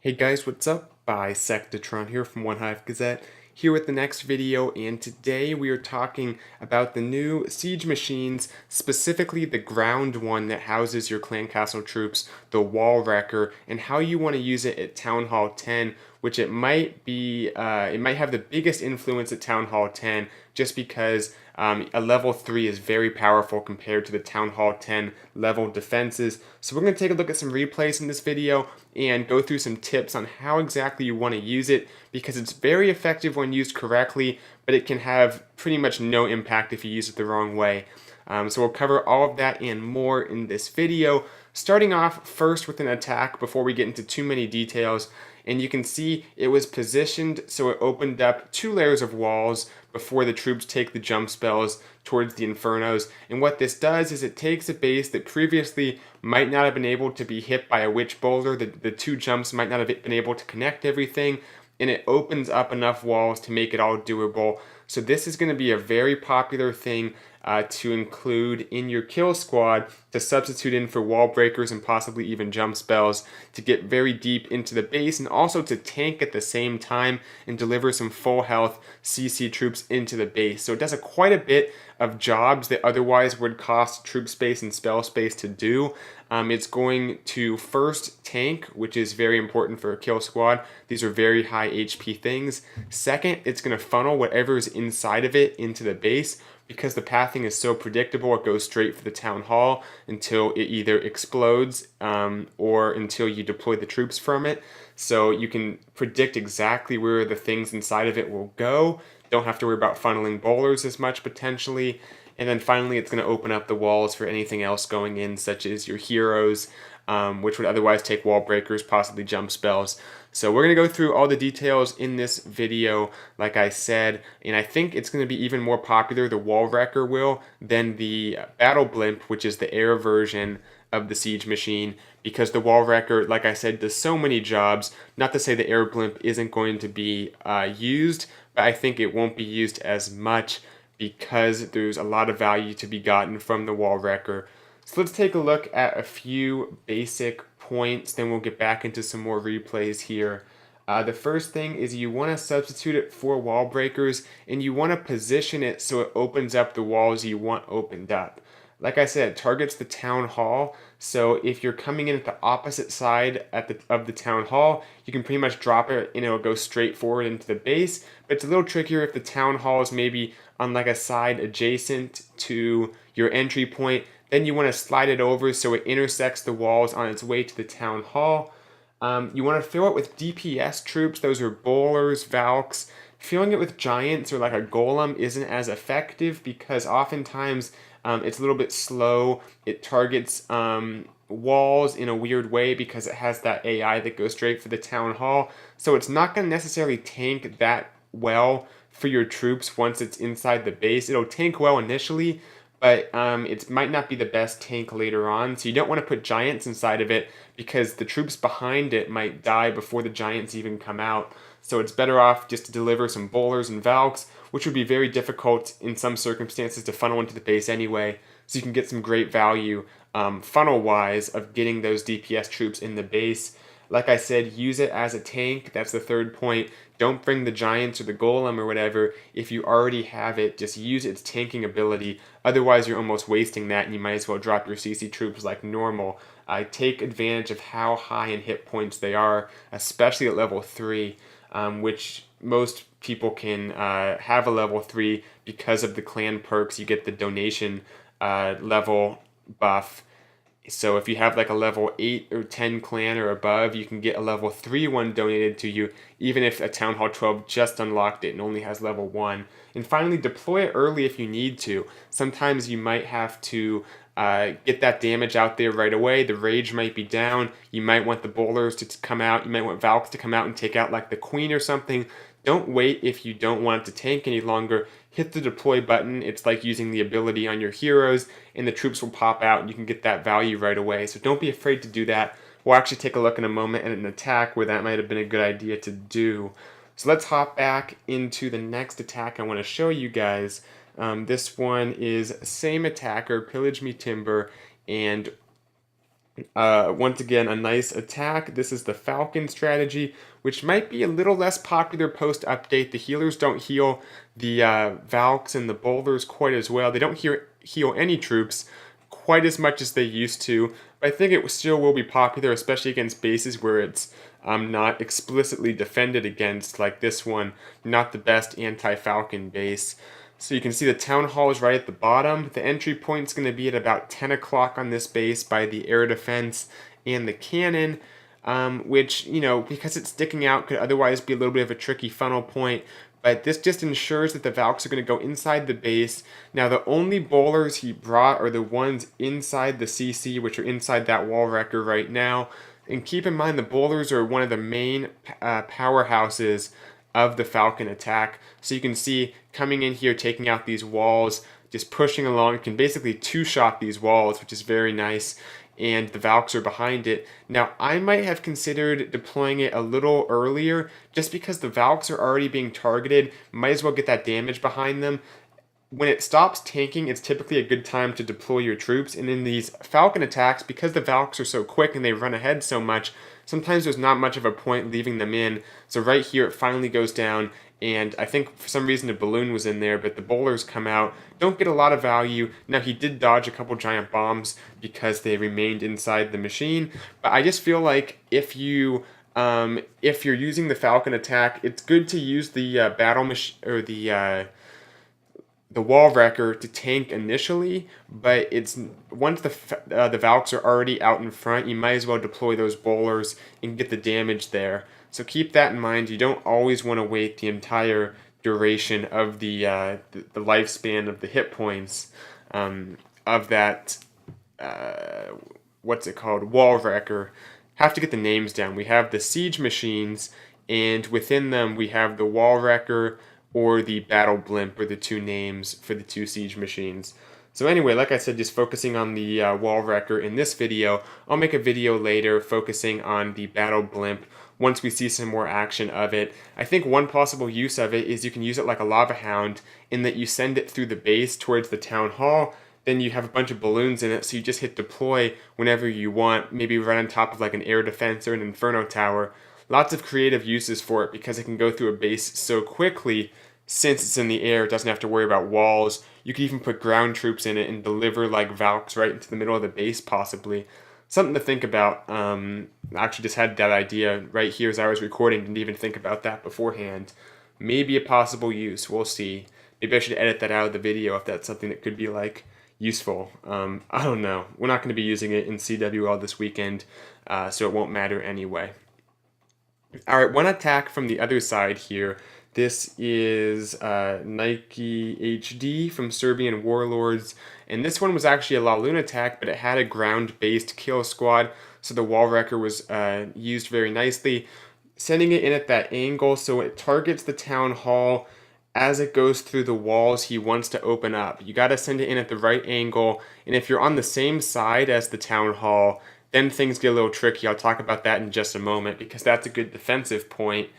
Hey guys, what's up? Bisectatron here from One Hive Gazette, here with the next video, and today we are talking about the new siege machines, specifically the ground one that houses your clan castle troops, the Wall Wrecker, and how you want to use it at Town Hall 10, which it might have the biggest influence at Town Hall 10, just because a level 3 is very powerful compared to the Town Hall 10 level defenses. So we're going to take a look at some replays in this video and go through some tips on how exactly you want to use it, because it's very effective when used correctly, but it can have pretty much no impact if you use it the wrong way. So we'll cover all of that and more in this video, starting off first with an attack before we get into too many details. And you can see it was positioned so it opened up 2 layers of walls before the troops take the jump spells towards the infernos. And what this does is it takes a base that previously might not have been able to be hit by a witch boulder, the 2 jumps might not have been able to connect everything, and it opens up enough walls to make it all doable. So this is going to be a very popular thing to include in your kill squad, to substitute in for wall breakers and possibly even jump spells, to get very deep into the base, and also to tank at the same time and deliver some full health CC troops into the base. So it does quite a bit of jobs that otherwise would cost troop space and spell space to do. It's going to first tank, which is very important for a kill squad. These are very high HP things. Second, it's going to funnel whatever is inside of it into the base. Because the pathing is so predictable, it goes straight for the town hall until it either explodes or until you deploy the troops from it. So you can predict exactly where the things inside of it will go. Don't have to worry about funneling bowlers as much potentially. And then finally, it's going to open up the walls for anything else going in, such as your heroes, which would otherwise take wall breakers, possibly jump spells. So we're going to go through all the details in this video, like I said, and I think it's going to be even more popular, the Wall Wrecker will, than the Battle Blimp, which is the air version of the Siege machine, because the Wall Wrecker, like I said, does so many jobs. Not to say the air blimp isn't going to be used, but I think it won't be used as much because there's a lot of value to be gotten from the Wall Wrecker. So let's take a look at a few basic points, then we'll get back into some more replays here. The first thing is you want to substitute it for wall breakers, and you want to position it so it opens up the walls you want opened up. Like I said, it targets the town hall, so if you're coming in at the opposite side of the town hall, you can pretty much drop it and it'll go straight forward into the base. But it's a little trickier if the town hall is maybe on like a side adjacent to your entry point. Then you want to slide it over so it intersects the walls on its way to the town hall. You want to fill it with DPS troops. Those are bowlers, valks. Filling it with giants or like a golem isn't as effective because oftentimes it's a little bit slow. It targets walls in a weird way because it has that AI that goes straight for the town hall. So it's not going to necessarily tank that well for your troops once it's inside the base. It'll tank well initially, but it might not be the best tank later on. So you don't want to put giants inside of it because the troops behind it might die before the giants even come out. So it's better off just to deliver some bowlers and valks, which would be very difficult in some circumstances to funnel into the base anyway. So you can get some great value funnel-wise of getting those DPS troops in the base. Like I said, use it as a tank. That's the third point. Don't bring the giants or the golem or whatever. If you already have it, just use its tanking ability. Otherwise, you're almost wasting that, and you might as well drop your CC troops like normal. Take advantage of how high in hit points they are, especially at level 3, which most people can have a level 3 because of the clan perks. You get the donation level buff. So if you have like a level 8 or 10 clan or above, you can get a level 3 one donated to you, even if a Town Hall 12 just unlocked it and only has level 1. And finally, deploy it early if you need to. Sometimes you might have to get that damage out there right away. The rage might be down. You might want the bowlers to come out. You might want Valks to come out and take out like the queen or something. Don't wait if you don't want it to tank any longer. Hit the deploy button. It's like using the ability on your heroes, and the troops will pop out and you can get that value right away. So don't be afraid to do that. We'll actually take a look in a moment at an attack where that might have been a good idea to do. So let's hop back into the next attack I want to show you guys. This one is same attacker, Pillage Me Timber, and Once again, a nice attack. This is the Falcon strategy, which might be a little less popular post-update. The healers don't heal the Valks and the Boulders quite as well. They don't heal any troops quite as much as they used to. But I think it still will be popular, especially against bases where it's not explicitly defended against, like this one, not the best anti-Falcon base. So you can see the town hall is right at the bottom. The entry point is going to be at about 10 o'clock on this base by the air defense and the cannon, which, you know, because it's sticking out, could otherwise be a little bit of a tricky funnel point. But this just ensures that the Valks are going to go inside the base. Now, the only bowlers he brought are the ones inside the CC, which are inside that wall wrecker right now. And keep in mind, the bowlers are one of the main powerhouses of the Falcon attack. So you can see coming in here, taking out these walls, just pushing along, can basically two-shot these walls, which is very nice, and the Valks are behind it. Now, I might have considered deploying it a little earlier, just because the Valks are already being targeted, might as well get that damage behind them. When it stops tanking, it's typically a good time to deploy your troops, and in these Falcon attacks, because the Valks are so quick and they run ahead so much, sometimes there's not much of a point leaving them in. So right here, it finally goes down, and I think for some reason a balloon was in there, but the bowlers come out, don't get a lot of value. Now, he did dodge a couple giant bombs because they remained inside the machine, but I just feel like if you're using the Falcon attack, it's good to use the battle machine or the wall wrecker to tank initially, but it's once the Valks are already out in front, you might as well deploy those bowlers and get the damage there. So keep that in mind. You don't always want to wait the entire duration of the lifespan of the hit points of that what's it called, wall wrecker. Have to get the names down. We have the siege machines, and within them we have the wall wrecker or the battle blimp, or the two names for the two siege machines. So anyway, like I said, just focusing on the wall wrecker in this video. I'll make a video later focusing on the battle blimp once we see some more action of it. I think one possible use of it is you can use it like a lava hound in that you send it through the base towards the town hall. Then you have a bunch of balloons in it, so you just hit deploy whenever you want, maybe right on top of like an air defense or an inferno tower. Lots of creative uses for it because it can go through a base so quickly. Since it's in the air, it doesn't have to worry about walls. You can even put ground troops in it and deliver like Valks right into the middle of the base, possibly. Something to think about. I actually just had that idea right here as I was recording. Didn't even think about that beforehand. Maybe a possible use. We'll see. Maybe I should edit that out of the video if that's something that could be like useful. I don't know. We're not going to be using it in CWL this weekend, so it won't matter anyway. Alright, one attack from the other side here. This is Nike HD from Serbian Warlords, and this one was actually a La Luna attack, but it had a ground-based kill squad, so the wall wrecker was used very nicely, sending it in at that angle so it targets the town hall as it goes through the walls he wants to open up. You got to send it in at the right angle, and if you're on the same side as the town hall, then things get a little tricky. I'll talk about that in just a moment, because that's a good defensive point,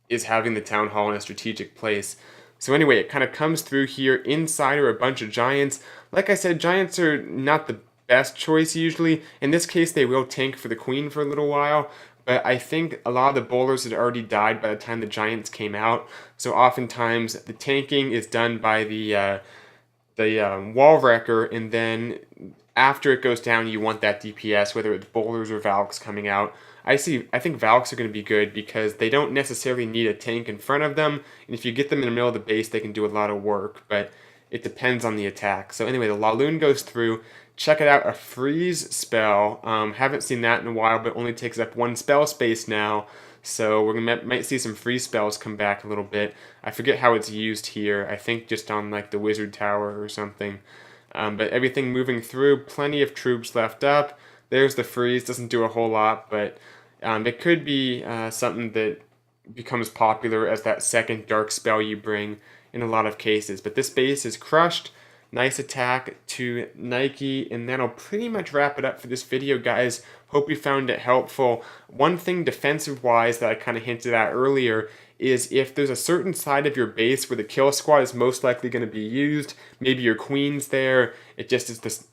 is having the town hall in a strategic place. So anyway, it kind of comes through here. Inside are a bunch of giants. Like I said, giants are not the best choice usually. In this case, they will tank for the queen for a little while, but I think a lot of the bowlers had already died by the time the giants came out. So oftentimes the tanking is done by the wall wrecker, and then after it goes down, you want that DPS, whether it's bowlers or Valks coming out. I think Valks are going to be good because they don't necessarily need a tank in front of them, and if you get them in the middle of the base, they can do a lot of work, but it depends on the attack. So anyway, the Laloon goes through. Check it out, a freeze spell. Haven't seen that in a while, but only takes up one spell space now. So might see some freeze spells come back a little bit. I forget how it's used here. I think just on like the wizard tower or something. But everything moving through, plenty of troops left up. There's the freeze, doesn't do a whole lot, but it could be something that becomes popular as that second dark spell you bring in a lot of cases. But this base is crushed. Nice attack to Nike, and that'll pretty much wrap it up for this video, guys. Hope you found it helpful. One thing defensive-wise that I kind of hinted at earlier is if there's a certain side of your base where the kill squad is most likely going to be used, maybe your queen's there, it just is this,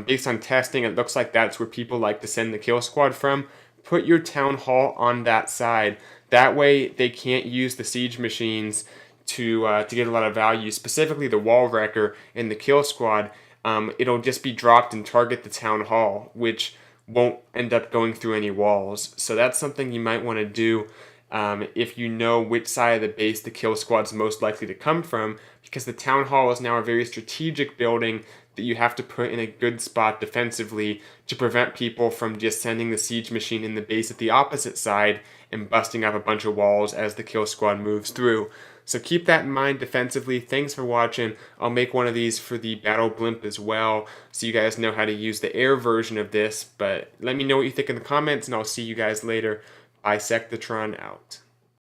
based on testing, it looks like that's where people like to send the kill squad from, put your town hall on that side. That way they can't use the siege machines to get a lot of value, specifically the wall wrecker and the kill squad. It'll just be dropped and target the town hall, which won't end up going through any walls. So that's something you might want to do if you know which side of the base the kill squad's most likely to come from, because the town hall is now a very strategic building that you have to put in a good spot defensively to prevent people from just sending the siege machine in the base at the opposite side and busting up a bunch of walls as the kill squad moves through. So keep that in mind defensively. Thanks for watching. I'll make one of these for the battle blimp as well, so you guys know how to use the air version of this. But let me know what you think in the comments, and I'll see you guys later. Bisectatron out.